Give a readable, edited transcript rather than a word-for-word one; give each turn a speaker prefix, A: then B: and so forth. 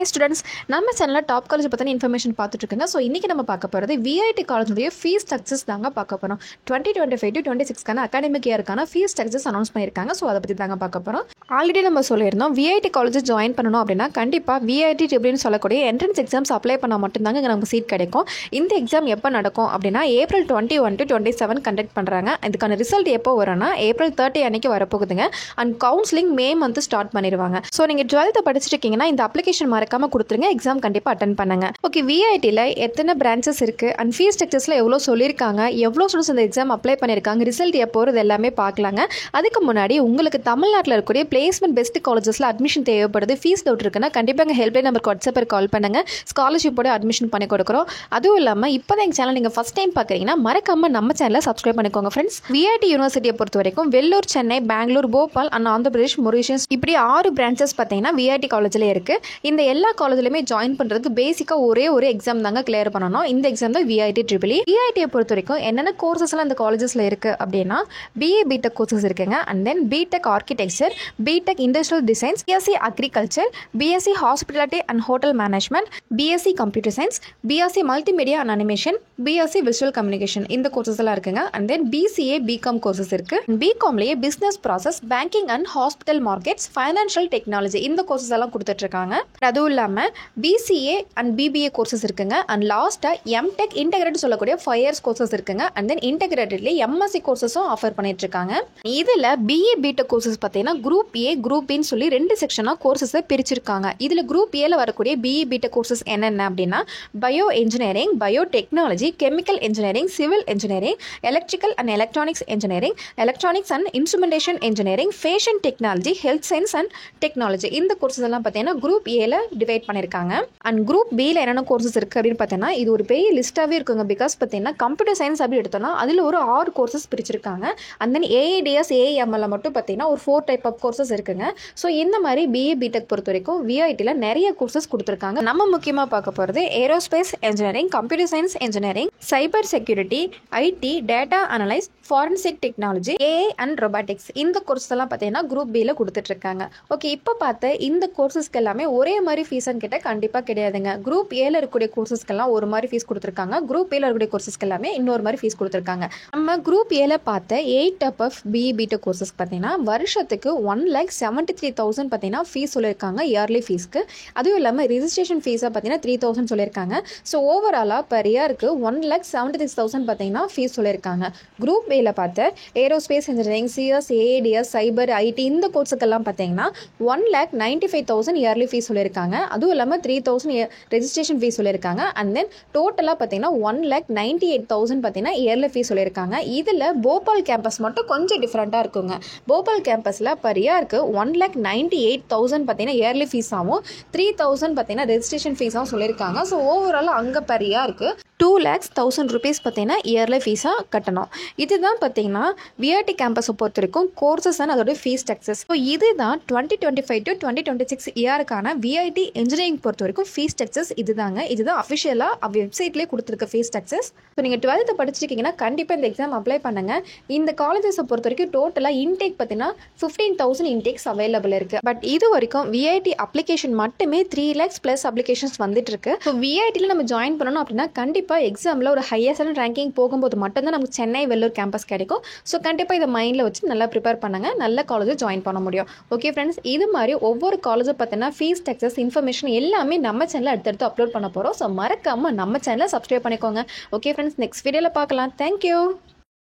A: Students நம்ம சேனலில் top college பற்றின இன்ஃபர்மேஷன் பார்த்துட்டு இருக்குங்க. ஸோ இன்றைக்கி நம்ம பார்க்க போகிறது விஐடி காலேஜுடைய ஃபீஸ் ஸ்ட்ரக்சர்ஸ் தாங்க பார்க்க போகிறோம். 2025-26 அகாடமிக் இயருக்கான ஃபீஸ் ஸ்ட்ரக்சர்ஸ் அனௌன்ஸ் பண்ணியிருக்காங்க. ஸோ அதை பற்றி தாங்க பார்க்க போகிறோம். ஆல்ரெடி நம்ம சொல்லியிருந்தோம், விஐடி காலேஜ் ஜாயின் பண்ணணும் அப்படின்னா கண்டிப்பாக விஐடி ட்ரிபிள்னு சொல்லக்கூடிய என்ட்ரன்ஸ் எக்ஸாம்ஸ் அப்ளை பண்ணால் மட்டும்தாங்க நமக்கு சீட் கிடைக்கும். இந்த எக்ஸாம் எப்போ நடக்கும் அப்படின்னா April 21 to 27 கண்டக்ட் பண்ணுறாங்க. இதுக்கான ரிசல்ட் எப்போ வரும்னா April 30 அன்னைக்கு வரப்போகுதுங்க. And counselling May month start பண்ணிடுவாங்க. ஸோ நீங்கள் 12th படிச்சிருக்கீங்கன்னா இந்த அப்ளிகேஷன் மறக்காம கொடுத்துருங்க. எக்ஸாம் கண்டிப்பாக அட்டன் பண்ணுங்க. ஓகே, விஐடியில் எத்தனை பிரான்ச்சஸ் இருக்குது அண்ட் ஃபீஸ் ஸ்ட்ரக்சர்ஸில் எவ்வளோ சொல்லியிருக்காங்க, எவ்வளோ ஸ்டூடெண்ட்ஸ் இந்த எக்ஸாம் அப்ளை பண்ணியிருக்காங்க, ரிசல்ட் எப்போ இது எல்லாமே பார்க்கலாங்க. அதுக்கு முன்னாடி உங்களுக்கு தமிழ்நாட்டில் இருக்கக்கூடிய பிளேஸ்மெண்ட் பெஸ்ட் காலேஜஸில் அட்மிஷன் தேவைப்படுது, ஃபீஸ் டவுட் இருக்குன்னா கண்டிப்பாக எங்கள் ஹெல்ப்லைன் நம்பருக்கு வாட்ஸ்அப்பில் கால் பண்ணுங்கள். ஸ்காலர்ஷிப்போட அட்மிஷன் பண்ணி கொடுக்குறோம். அதுவும் இல்லாமல் இப்போ தான் எங்கள் சேனல் நீங்கள் ஃபஸ்ட் டைம் பார்க்குறீங்கன்னா மறக்காம நம்ம சேனலை சப்ஸ்கிரைப் பண்ணிக்கோங்க ஃப்ரெண்ட்ஸ். விஐடி யூனிவர்சிட்டியை பொறுத்த வரைக்கும் வெள்ளூர், சென்னை, பெங்களூர், போபால் அண்ட் ஆந்திர பிரதேஷ், மொரிஷியஸ் இப்படி 6 பிரான்ச்சஸ் பார்த்தீங்கன்னா விஐடி காலேஜில் இருக்குது. இந்த எல்லா காலேஜ்லையுமே ஜாயின் பண்ணுறதுக்கு பேசிக்காக ஒரே ஒரு எக்ஸாம் தாங்க கிளியர் பண்ணணும். இந்த எக்ஸாம் தான் விஐடி ட்ரிபிள். விஐடியை பொறுத்த வரைக்கும் என்னென்ன கோர்சஸ்லாம் இந்த காலேஜஸில் இருக்குது அப்படின்னா பிஏ பிடெக் கோர்சஸ் இருக்குங்க. And then BTech architecture, BTech industrial designs, BSc agriculture, BSc hospitality and hotel management, BSc computer science, BSc multimedia and animation, BSc visual communication இந்த கோர்சஸ் எல்லாம் இருக்குங்க. And then BCA BCom courses இருக்குது. பிகாம்லேயே business process, banking and hospital markets, financial technology இந்த courses எல்லாம் கொடுத்துட்ருக்காங்க. அதுவும் இல்லாமல் பிசிஏ அண்ட் பிபிஏ கோர்சஸ் இருக்குங்க. அண்ட் லாஸ்ட்டாக எம்டெக் இன்டெகிரேட் சொல்லக்கூடிய 5 years கோர்சஸ் இருக்குங்க. அண்ட் தென் இன்டெகிரேட்டட்லேயே எம்எஸ்சி கோர்சஸும் ஆஃபர் பண்ணிட்டு இருக்காங்க. இதில் பிஏ பிடெக் கோர்சஸ் பார்த்தீங்கன்னா குரூப் ஏ, குரூப் பின்னு சொல்லி 2 செக்ஷனாக கோர்சஸை பிரிச்சிருக்காங்க. இதில் குரூப் ஏல வரக்கூடிய பிஏ பிடெக் கோர்சஸ் என்னென்ன அப்படின்னா bio engineering, bio technology, chemical engineering, civil engineering, electrical and electronics engineering, electronics and instrumentation engineering, fashion technology, health science and technology இந்த courses எல்லாம் பார்த்தீங்கன்னா குரூப் ஏல டிவைட் பண்ணியிருக்காங்க. அண்ட் குரூப் பியில் என்னென்ன கோர்சஸ் இருக்குது அப்படின்னு பார்த்தீங்கன்னா இது ஒரு பெரிய லிஸ்ட்டாகவே இருக்குங்க. பிகாஸ் பார்த்தீங்கன்னா கம்ப்யூட்டர் சயின்ஸ் அப்படி எடுத்தோம்னா அதில் ஒரு 6 கோர்சஸ் பிரிச்சிருக்காங்க. அண்ட் தென் ஏஐடிஎஸ், ஏஎம்எல்ல மட்டும் பார்த்தீங்கன்னா ஒரு 4 டைப் ஆஃப் கோர்சஸ் இருக்குங்க. ஸோ இந்த மாதிரி பிஏ பிடெக் பொறுத்த வரைக்கும் விஐடியில் நிறைய கோர்சஸ் கொடுத்துருக்காங்க. நம்ம முக்கியமாக பார்க்க போகிறது aerospace engineering, computer science engineering, cyber security, IT, data analyse, forensic technology, AI and robotics இந்த கோர்ஸ் எல்லாம் பார்த்தீங்கன்னா குரூப் பியில் கொடுத்துட்ருக்காங்க. ஓகே, இப்போ பார்த்த இந்த கோர்சஸ்க்கு எல்லாமே ஒரே மாதிரி ஃபீஸ்ன்னு கேட்டால் கண்டிப்பாக கிடையாதுங்க. குரூப் ஏல இருக்கக்கூடிய கோர்சஸ்க்கெல்லாம் ஒரு மாதிரி ஃபீஸ் கொடுத்துருக்காங்க. குரூப் ஏல இருக்கக்கூடிய கோர்சஸ்க்கு எல்லாமே இன்னொரு மாதிரி ஃபீஸ் கொடுத்துருக்காங்க. நம்ம குரூப் ஏல பார்த்த 8 type of BE BTech courses பார்த்தீங்கன்னா வருஷத்துக்கு 1,73,000 பார்த்தீங்கன்னா ஃபீஸ் சொல்லியிருக்காங்க இயர்லி ஃபீஸ்க்கு. அதுவும் இல்லாமல் ரிஜிஸ்ட்ரேஷன் ஃபீஸாக பார்த்தீங்கன்னா 3,000 சொல்லியிருக்காங்க. ஸோ ஓவராலாக பெர் இயருக்கு 1,76,000 பார்த்தீங்கன்னா ஃபீஸ் சொல்லியிருக்காங்க. குரூப் ஏல பார்த்த ஏரோஸ்பேஸ் இன்ஜினியரிங், சிஎஸ், ஏஏடிஎஸ், சைபர், ஐடி இந்த கோர்ஸுக்கெல்லாம் பார்த்தீங்கன்னா 1,95,000 இயர்லி ஃபீஸ் சொல்லியிருக்காங்க. அதுவும் இல்லாமல் 3,000 ரெஜிஸ்ட்ரேஷன் ஃபீஸ் சொல்லியிருக்காங்க. அண்ட் தென் டோட்டலாக பார்த்தீங்கன்னா 1,98,000 பார்த்தீங்கன்னா இயர்லி ஃபீஸ் சொல்லியிருக்காங்க. இதில் போபால் கேம்பஸ் மட்டும் கொஞ்சம் டிஃப்ரெண்ட்டாக இருக்குங்க. போபால் கேம்பஸில் பர் இயருக்கு 1,98,000 பார்த்தீங்கன்னா இயர்லி ஃபீஸாகவும் 3,000 பார்த்தீங்கன்னா ரெஜிஸ்ட்ரேஷன் ஃபீஸாகவும் சொல்லியிருக்காங்க. ஸோ ஓவராலாக அங்கே பர் இயருக்கு 2,00,000 rupees பார்த்தீங்கன்னா இயர்லி ஃபீஸாக கட்டணும். இதுதான் பார்த்தீங்கன்னா விஐடி கேம்பஸை பொறுத்த வரைக்கும் கோர்சஸ் அண்ட் அதோட ஃபீஸ் ஸ்ட்ரக்சர்ஸ். ஸோ இதுதான் 2025-2026 இயருக்கான விஐடி இன்ஜினியரிங் பொறுத்த வரைக்கும் ஃபீஸ் ஸ்ட்ரக்சர்ஸ். இதுதான் அஃபிஷியலாக வெப்சைட்லேயே கொடுத்துருக்க ஃபீஸ் ஸ்ட்ரக்சர்ஸ். ஸோ நீங்கள் 12th படிச்சிருக்கீங்கன்னா கண்டிப்பாக இந்த எக்ஸாம் அப்ளை பண்ணுங்கள். இந்த காலேஜஸை பொறுத்த வரைக்கும் டோட்டலாக இன்டேக் பார்த்தீங்கன்னா 15,000 இன்டேக்ஸ் அவைலபிள் இருக்குது. பட் இது வரைக்கும் விஐடி அப்ளிகேஷன் மட்டுமே 3 lakhs ப்ளஸ் அப்ளிகேஷன்ஸ் வந்துட்டு இருக்கு. ஸோ விஐடியில் நம்ம ஜாயின் பண்ணணும் அப்படின்னா கண்டிப்பாக எக்ஸாமில் ஒரு ஹையஸ்ட் ரேங்கிங் போகும்போது மட்டும்தான் நமக்கு சென்னை, வெள்ளூர் கேம்பஸ் கிடைக்கும். ஸோ கண்டிப்பாக இதை மைண்டில் வச்சு நல்லா ப்ரிப்பேர் பண்ணுங்கள், நல்ல காலேஜில் ஜாயின் பண்ண முடியும். ஓகே ஃப்ரெண்ட்ஸ், இது மாதிரி ஒவ்வொரு காலேஜை பார்த்தீங்கன்னா ஃபீஸ் ஸ்ட்ரக்சர்ஸ் இன்ஃபர்மேஷன் எல்லாமே நம்ம சேனலில் அடுத்தடுத்து அப்லோட் பண்ண போகிறோம். ஸோ மறக்காமல் நம்ம சேனலை சப்ஸ்கிரைப் பண்ணிக்கோங்க. ஓகே ஃப்ரெண்ட்ஸ், நெக்ஸ்ட் வீடியோவில் பார்க்கலாம். தேங்க்யூ.